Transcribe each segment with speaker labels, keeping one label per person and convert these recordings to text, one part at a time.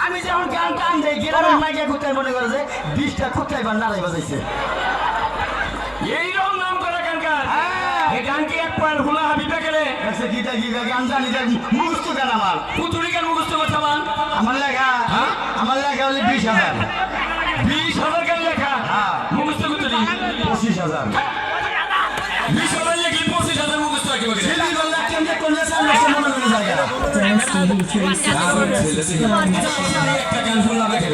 Speaker 1: আমি যখন গান টান দেই গ্রামের মাইকে কোথায় মনে করে যে 20টা কোথায় বা নারাই বাজাইছে
Speaker 2: এইরকম নাম করা গান গান এই গান কি এক পয়েন্ট হুলা হাবিবা গেলে
Speaker 1: আচ্ছা কি গান জানি মুখস্থ গান আমার
Speaker 2: পুতুরি গান মুখস্থ করতে পান
Speaker 1: আমার লেখা আমার লেখা হলে 20,000
Speaker 2: 20,000 গান লেখা মুখস্থ করতে
Speaker 1: 25,000
Speaker 2: 20,000 লেখি 25,000 মুখস্থ কি বলে
Speaker 1: ছেলে বললা কেমনে কোন সাল মনে করে জায়গা
Speaker 2: একটা গান শুনলাম দেখে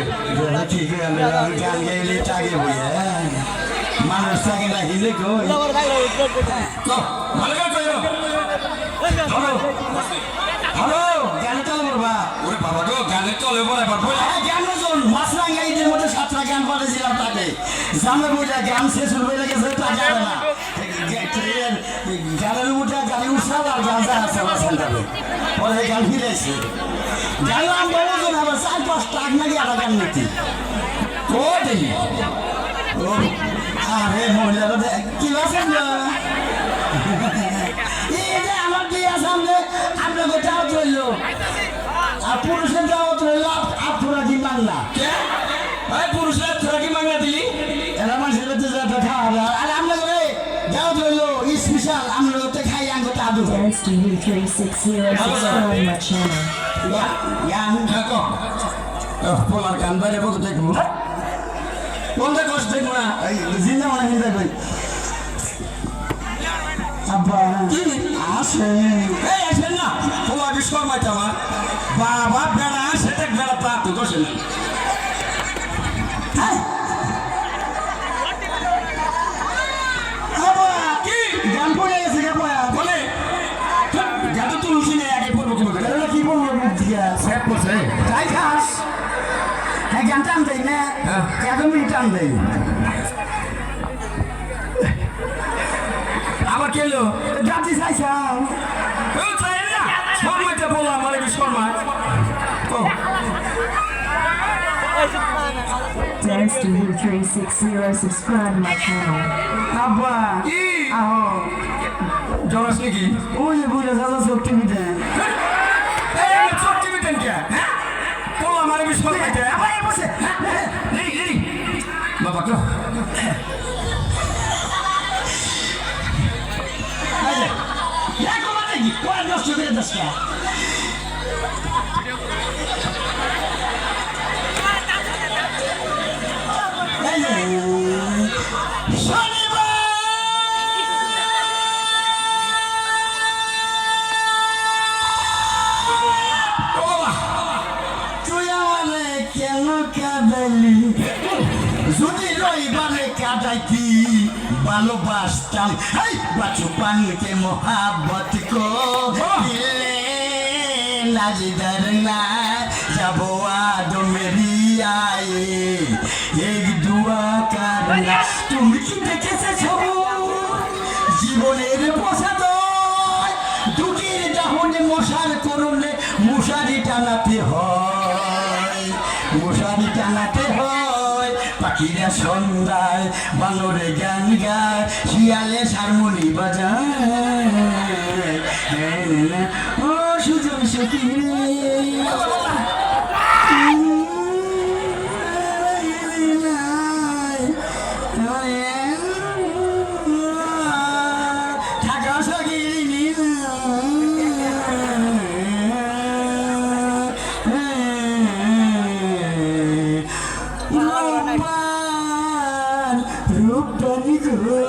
Speaker 1: ঠিক আছে গান গাইলে টাগে বই মানুষ টাগে না হিলে কই
Speaker 2: ভালো গান কইও
Speaker 1: হ্যালো হ্যালো গান চালু করবা
Speaker 2: ওরে বাবা গো গানে চলে বলে পারবো
Speaker 1: গান জন মাছরাঙ্গা ঈদের মধ্যে 7টা গান পাঠিয়েছিলাম তাকে জামে বইটা গান শেষ হয়ে গেছে টাকা হবে না গানের মধ্যে গাড়ি উৎসাহ আর গান যা আছে আমার সেন্টারে পরে গান ফিরেছে গাইলাম বহুজন আবার 4-5 টাকা নাকি আধা গান নিতি
Speaker 2: ও দেখি
Speaker 1: আরে মহিলারা কি আছেন না এই যে আমার বিয়ে সামনে আপনাকে দাওয়াত রইল আর পুরুষের দাওয়াত রইল আপনারা কি মানলা
Speaker 2: এই পুরুষরা তোরা কি মাংনা দিলি
Speaker 1: এরা মানুষের যাতে খাওয়া আর আপনাকে দাওয়াত রইল স্পেশাল আমরা তো খাই আঙ্গুর আদু
Speaker 3: Dance TV 360 subscribe my channel.
Speaker 1: গান
Speaker 2: দেখো
Speaker 1: পোলার গান বাইরে বলতে দেখবো কোনটা কষ্ট দেখবো না জিন্দা মনে হয় দেখবে আব্বা আসে
Speaker 2: এই আসেন না তোমার আগে শর্মাইতে আমার বাবা বেড়া সেটা বেড়া তা তো দোষে নাই কি
Speaker 1: গান পড়ে গেছে কে পয়া
Speaker 2: বলে যাতে তো লুচি নেই আগে পড়বো কি বলে
Speaker 1: এটা কি বলবো মুখ দিয়া
Speaker 2: স্যাপ করছে
Speaker 1: তাই খাস হ্যাঁ গান টান দেই না একদমই টান দেই
Speaker 2: আবার কেলো
Speaker 1: জাতি চাইছাও
Speaker 2: ও চাই না শর্মাইতে বললাম আমার কি শর্মা ও
Speaker 3: Dance TV 360 subscribe my channel.
Speaker 1: আব্বা
Speaker 2: কি
Speaker 1: আহো
Speaker 2: জরাস নাকি
Speaker 1: ওই যে বুঝে যাচ্ছে শক্তি মিটে
Speaker 2: এই চট্টি বিতেন কে হ্যাঁ বললাম আমার কি শর্মাইতে
Speaker 1: আবার এই বসে
Speaker 2: রেডি রেডি বাবা তো
Speaker 1: দেখো মানে কি কোয়া নষ্ট করে দশটা যদি রইবারে কাটাইতি ভালোবাসতাম বাচুপানকে মোহাব্বত কো দিলে নাজিদার না যাবো আদো মেরি আয়ে এক দুয়া কারনা তুমি কি দেখেছে জীবনের প্রসাদ দুটির দাহনে মশার করলে মশারি টানাতে হয় মশারি টানাতে হয় পাখিরা সন্ধ্যায় বানরে গান গায় শিয়ালে হারমোনি বাজায় ও সুজন সখী ঢাকা সখী রূপবানী গো